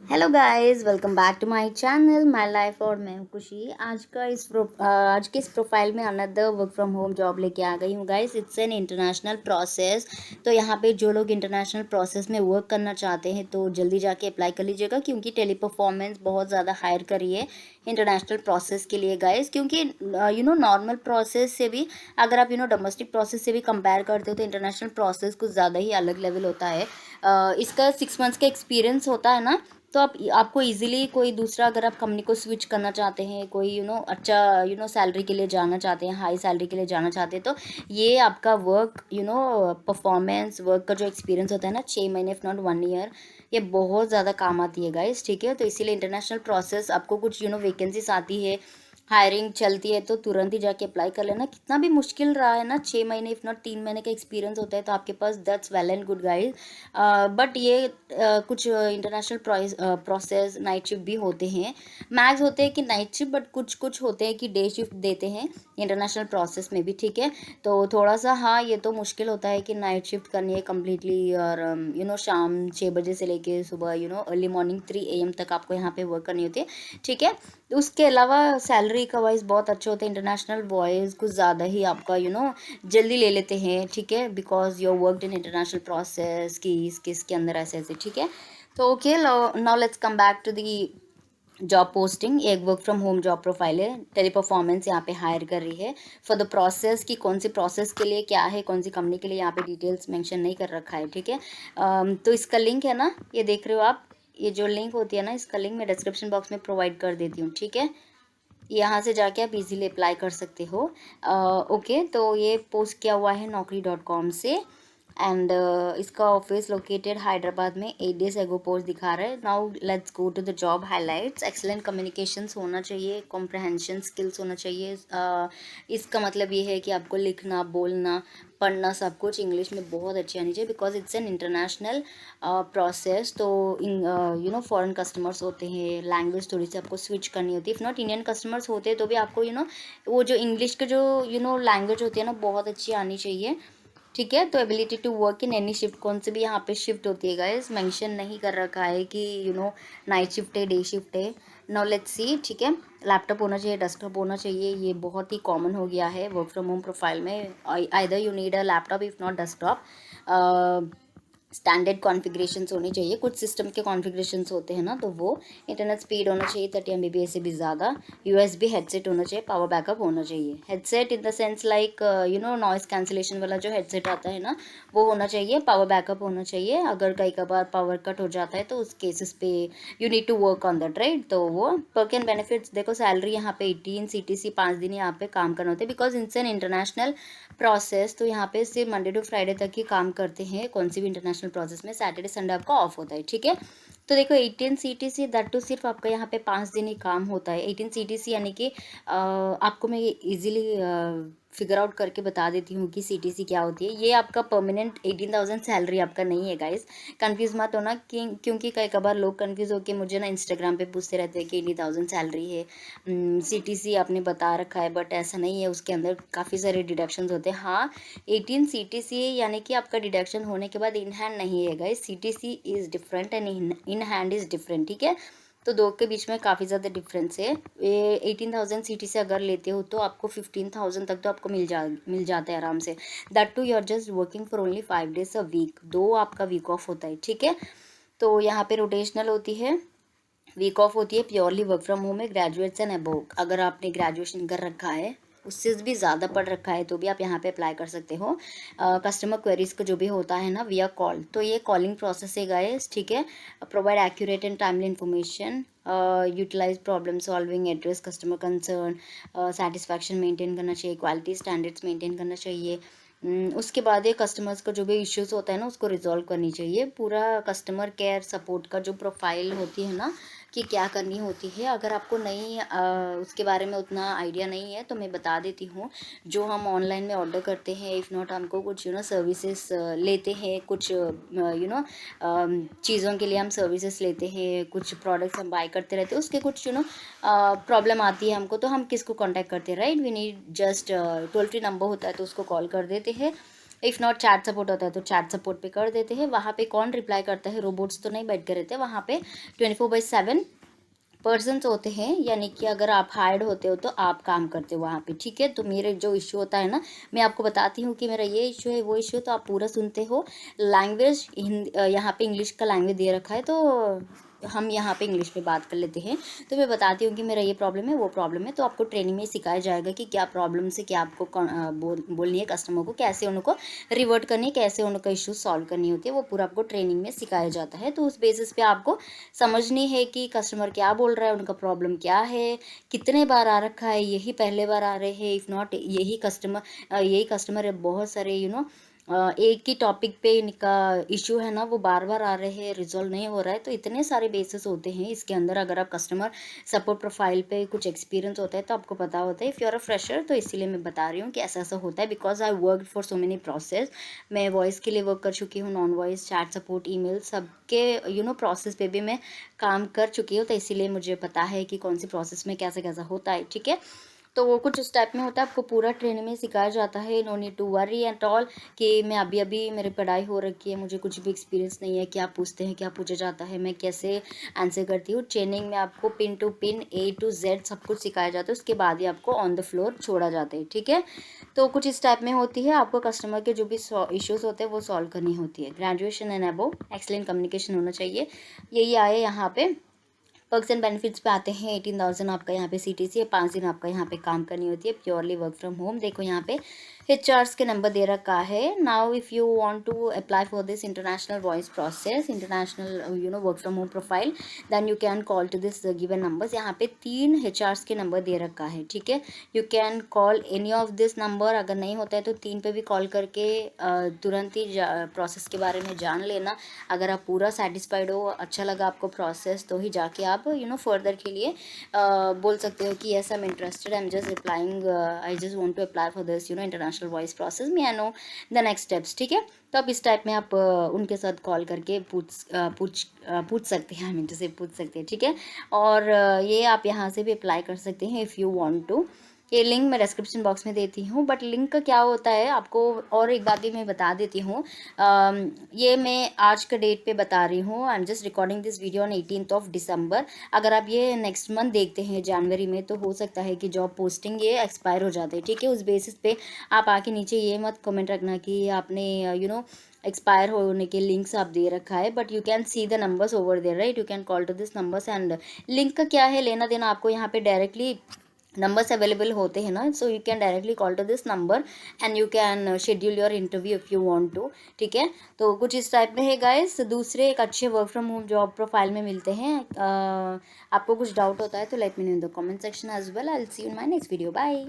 Hello guys, welcome back to my channel my life और मैं हूं खुशी। आज के इस प्रोफाइल में another work from home job लेके आ गई हूँ guys. It's an international process. तो यहाँ पे जो लोग इंटरनेशनल प्रोसेस में वर्क करना चाहते हैं तो जल्दी जाके अप्लाई कर लीजिएगा, क्योंकि टेली परफॉर्मेंस बहुत ज़्यादा हायर करी है इंटरनेशनल प्रोसेस के लिए गाइस। क्योंकि नॉर्मल प्रोसेस से भी, अगर आप डोमेस्टिक प्रोसेस से भी कंपेयर करते हो तो इंटरनेशनल प्रोसेस कुछ ज़्यादा ही अलग लेवल होता है। इसका 6 मंथ्स का एक्सपीरियंस होता है ना, तो आपको इजीली कोई दूसरा, अगर आप कंपनी को स्विच करना चाहते हैं, कोई अच्छा सैलरी के लिए जाना चाहते हैं, हाई सैलरी के लिए जाना चाहते हैं, तो ये आपका वर्क परफॉर्मेंस वर्क का जो एक्सपीरियंस होता है ना, 6 महीने इफ नॉट 1 ईयर, ये बहुत ज़्यादा काम आती है गाइस। ठीक है, तो इसीलिए इंटरनेशनल प्रोसेस आपको कुछ वैकेंसीज आती है, हायरिंग चलती है, तो तुरंत ही जाके अप्लाई कर लेना। कितना भी मुश्किल रहा है ना, 6 महीने इफ नॉट 3 महीने का एक्सपीरियंस होता है तो आपके पास, that's well and good guys. But ये कुछ इंटरनेशनल प्रोसेस नाइट शिफ्ट भी होते हैं। मैक्स होते हैं कि नाइट शिफ्ट, बट कुछ कुछ होते हैं कि डे शिफ्ट देते हैं इंटरनेशनल प्रोसेस में भी। ठीक है, तो थोड़ा सा हाँ, ये तो मुश्किल होता है कि नाइट शिफ्ट करनी है कम्प्लीटली, और शाम 6 बजे से लेके सुबह अर्ली मॉर्निंग 3 AM तक आपको यहाँ पे वर्क करनी होती है। ठीक है, उसके अलावा सैलरी का वाइज बहुत अच्छे होते हैं। इंटरनेशनल बॉयज़ कुछ ज़्यादा ही आपका जल्दी ले लेते हैं। ठीक है, because your worked in international process की इसके अंदर ऐसे ऐसे। ठीक है, तो okay, now let's come back to the job posting. एक work from home job profile है, टेली परफॉर्मेंस यहाँ पे हायर कर रही है फॉर द प्रोसेस। की कौन सी प्रोसेस के लिए क्या है, कौन सी कंपनी के लिए, यहाँ पे डिटेल्स मेंशन नहीं कर रखा है। ठीक है, तो इसका लिंक है ना, ये देख रहे हो आप, ये जो लिंक होती है ना, इसका लिंक मैं डिस्क्रिप्शन बॉक्स में प्रोवाइड कर देती हूँ। ठीक है, यहाँ से जाके आप इजीली अप्लाई कर सकते हो। ओके, तो ये पोस्ट किया हुआ है naukri.com से, एंड इसका ऑफिस लोकेटेड हैदराबाद में 8 days एगो पोस्ट दिखा रहा है। Now let's go to the job highlights. Excellent communications होना चाहिए, कॉम्प्रहेंशन स्किल्स होना चाहिए। इसका मतलब ये है कि आपको लिखना, बोलना, पढ़ना, सब कुछ इंग्लिश में बहुत अच्छी आनी चाहिए, because it's an international process. तो फॉरेन कस्टमर्स होते हैं, लैंग्वेज थोड़ी सी आपको स्विच करनी होती है। इफ़ नॉट इंडियन कस्टमर्स होते हैं तो भी आपको वो जो इंग्लिश के जो लैंग्वेज होती है ना, बहुत अच्छी आनी चाहिए। ठीक है, तो ability to work in any shift, कौन से भी यहाँ पे शिफ्ट होती है गाइस, मेंशन नहीं कर रखा है कि नाइट शिफ्ट है, डे शिफ्ट है। Now let's see. ठीक है, लैपटॉप होना चाहिए, डेस्कटॉप होना चाहिए, ये बहुत ही कॉमन हो गया है वर्क फ्रॉम होम प्रोफाइल में। Either you need a laptop if not desktop. Standard configurations होनी चाहिए, कुछ सिस्टम के कॉन्फ़िगरेशंस होते हैं ना, तो वो इंटरनेट स्पीड होना चाहिए 30 Mbps से भी ज़्यादा। यूएसबी हेडसेट होना चाहिए, पावर बैकअप होना चाहिए। Headset in the sense like noise cancellation वाला जो हेडसेट आता है ना, वो होना चाहिए। पावर बैकअप होना चाहिए, अगर कई कभार पावर कट हो जाता है तो उस केसेस पे you need to work on that, right. तो वो वर्क एंड बेनिफिट्स देखो, सैलरी यहाँ पे 18 CTC 5 दिन यहाँ पे काम करना होता है, because it's an international process. तो यहाँ पे सिर्फ मंडे टू फ्राइडे तक ही काम करते हैं कौन सी भी इंटरनेशनल प्रोसेस में, सैटरडे संडे आपका ऑफ होता है। ठीक है, तो देखो 18 CTC, दैट टू सिर्फ आपका यहाँ पे 5 दिन ही काम होता है। 18 CTC यानी कि आपको मैं इजीली फिगर आउट करके बता देती हूँ कि CTC क्या होती है। ये आपका परमानेंट 18,000 सैलरी आपका नहीं है गाइस, कंफ्यूज मत होना। क्योंकि कई कबार लोग कंफ्यूज होकर मुझे ना इंस्टाग्राम पे पूछते रहते हैं कि 18,000 सैलरी है, CTC आपने बता रखा है, बट ऐसा नहीं है, उसके अंदर काफ़ी सारे डिडक्शंस होते हैं। हाँ, 18 CTC यानी कि आपका डिडक्शन होने के बाद इन हैंड नहीं है guys, CTC is different and in hand is different. ठीक है, तो दो के बीच में काफ़ी ज़्यादा डिफरेंस है। ये 18,000 CTC अगर लेते हो तो आपको 15,000 तक तो आपको मिल जाता है आराम से। That too you are just working for only 5 days a week, 2 आपका वीक ऑफ होता है। ठीक है, तो यहाँ पे रोटेशनल होती है, वीक ऑफ होती है, प्योरली वर्क फ्रॉम होम है, ग्रेजुएट्स एंड अबोव। अगर आपने ग्रेजुएशन कर रखा है, उससे भी ज़्यादा पढ़ रखा है, तो भी आप यहाँ पे अप्लाई कर सकते हो। कस्टमर क्वेरीज का जो भी होता है ना, विया कॉल, तो ये कॉलिंग प्रोसेस है गाइस। ठीक है, provide accurate and timely information, utilize problem solving, address customer concern, satisfaction maintain करना चाहिए, क्वालिटी स्टैंडर्ड्स मेंटेन करना चाहिए। उसके बाद ये कस्टमर्स का जो भी इश्यूज होता है ना, उसको रिजॉल्व करनी चाहिए। पूरा कस्टमर केयर सपोर्ट का जो प्रोफाइल होती है ना, कि क्या करनी होती है, अगर आपको नहीं उसके बारे में उतना आइडिया नहीं है तो मैं बता देती हूँ। जो हम ऑनलाइन में ऑर्डर करते हैं, इफ़ नॉट हमको कुछ सर्विसेज लेते हैं, कुछ चीज़ों के लिए हम सर्विसेज लेते हैं, कुछ प्रोडक्ट्स हम बाय करते रहते हैं, उसके कुछ प्रॉब्लम आती है हमको, तो हम किसको कांटेक्ट करते हैं, right. We need just toll free number होता है तो उसको कॉल कर देते हैं। इफ़ नॉट चैट सपोर्ट होता है तो चैट सपोर्ट पे कर देते हैं। वहाँ पे कौन रिप्लाई करता है, रोबोट्स तो नहीं बैठ के रहते वहाँ पे, 24/7 पर्सन्स होते हैं, यानी कि अगर आप हायर्ड होते हो तो आप काम करते हो वहाँ पे, ठीक है। तो मेरे जो इशू होता है ना, मैं आपको बताती हूँ कि मेरा ये इशू है वो इशू है, तो आप पूरा सुनते हो। लैंग्वेज हिंदी, यहाँ पे इंग्लिश का लैंग्वेज दे रखा है, तो हम यहाँ पे इंग्लिश में बात कर लेते हैं। तो मैं बताती हूँ कि मेरा ये प्रॉब्लम है वो प्रॉब्लम है, तो आपको ट्रेनिंग में सिखाया जाएगा कि क्या प्रॉब्लम से क्या आपको बोलनी है कस्टमर को, कैसे उनको रिवर्ट करनी है, कैसे उनका इशू सॉल्व करनी होती है, वो पूरा आपको ट्रेनिंग में सिखाया जाता है। तो उस बेसिस पे आपको समझनी है कि कस्टमर क्या बोल रहा है, उनका प्रॉब्लम क्या है, कितने बार आ रखा है, यही पहले बार आ रहे हैं, इफ़ नॉट यही कस्टमर है, बहुत सारे एक ही टॉपिक पे इनका इशू है ना, वो बार बार आ रहे हैं, रिजॉल्व नहीं हो रहा है। तो इतने सारे बेसिस होते हैं इसके अंदर। अगर आप कस्टमर सपोर्ट प्रोफाइल पे कुछ एक्सपीरियंस होता है तो आपको पता होता है। If you are a fresher, तो इसीलिए मैं बता रही हूँ कि ऐसा ऐसा होता है, because I work for so many process. मैं वॉइस के लिए वर्क कर चुकी हूँ, non voice, chat support, email, सबके प्रोसेस पे भी मैं काम कर चुकी हूँ। तो इसीलिए मुझे पता है कि कौन सी प्रोसेस में कैसे कैसा होता है, ठीक है। तो वो कुछ इस टाइप में होता है, आपको पूरा ट्रेनिंग में सिखाया जाता है। No need to worry at all कि मैं अभी अभी मेरी पढ़ाई हो रखी है, मुझे कुछ भी एक्सपीरियंस नहीं है, क्या पूछते हैं, क्या पूछा जाता है, मैं कैसे आंसर करती हूँ। ट्रेनिंग में आपको pin to pin A to Z सब कुछ सिखाया जाता है, उसके बाद ही आपको ऑन द फ्लोर छोड़ा जाता है, ठीक है। तो कुछ इस टाइप में होती है, आपको कस्टमर के जो भी इश्यूज होते हैं वो सॉल्व करनी होती है। Graduation and above, excellent communication होना चाहिए। यही आए यहाँ पे पर्क्स एंड बेनिफिट्स पे आते हैं। 18,000 आपका यहाँ पे CTC है, 5 दिन आपका यहाँ पे काम करनी होती है, प्योरली वर्क फ्रॉम होम। देखो यहाँ पे HRs के नंबर दे रखा है। Now if you want to apply for this international voice process, international work from home profile, then you can call to this given numbers. यहाँ पे 3 HRs के नंबर दे रखा है, ठीक है। You can call any of this number. अगर नहीं होता है तो 3 पे भी कॉल करके तुरंत ही प्रोसेस के बारे में जान लेना। अगर आप पूरा सेटिस्फाइड हो, अच्छा लगा आपको प्रोसेस, तो ही जाके आप फर्दर के लिए बोल सकते हो कि yes I am interested, I am just applying, I just want to apply for this international voice process, me I know the next steps, ठीक है। तो अब इस टाइप में आप उनके साथ कॉल करके पूछ सकते हैं, हम इनसे पूछ सकते हैं, ठीक है। और ये आप यहाँ से भी अप्लाई कर सकते हैं इफ़ यू वांट टू। ये लिंक मैं डिस्क्रिप्शन बॉक्स में देती हूँ, बट लिंक का क्या होता है आपको, और एक बात भी मैं बता देती हूँ। ये मैं आज का डेट पे बता रही हूँ, आई am just recording this video on 18th December। अगर आप ये नेक्स्ट मंथ देखते हैं जनवरी में, तो हो सकता है कि जॉब पोस्टिंग ये एक्सपायर हो जाते हैं, ठीक है। उस बेसिस पे आप आके नीचे ये मत कमेंट रखना कि आपने एक्सपायर होने के लिंक्स आप दे रखा है, but you can see the numbers over there, right. You can call to this numbers, and link का क्या है लेना देना, आपको यहाँ पे डायरेक्टली नंबर्स अवेलेबल होते हैं ना, so you can directly call to this number and you can schedule your interview if you want to, ठीक है। तो कुछ इस टाइप में है गाइस। दूसरे एक अच्छे work from home job profile में मिलते हैं। आपको कुछ डाउट होता है तो let me know in the comment section as well. I will see you in my next video, bye.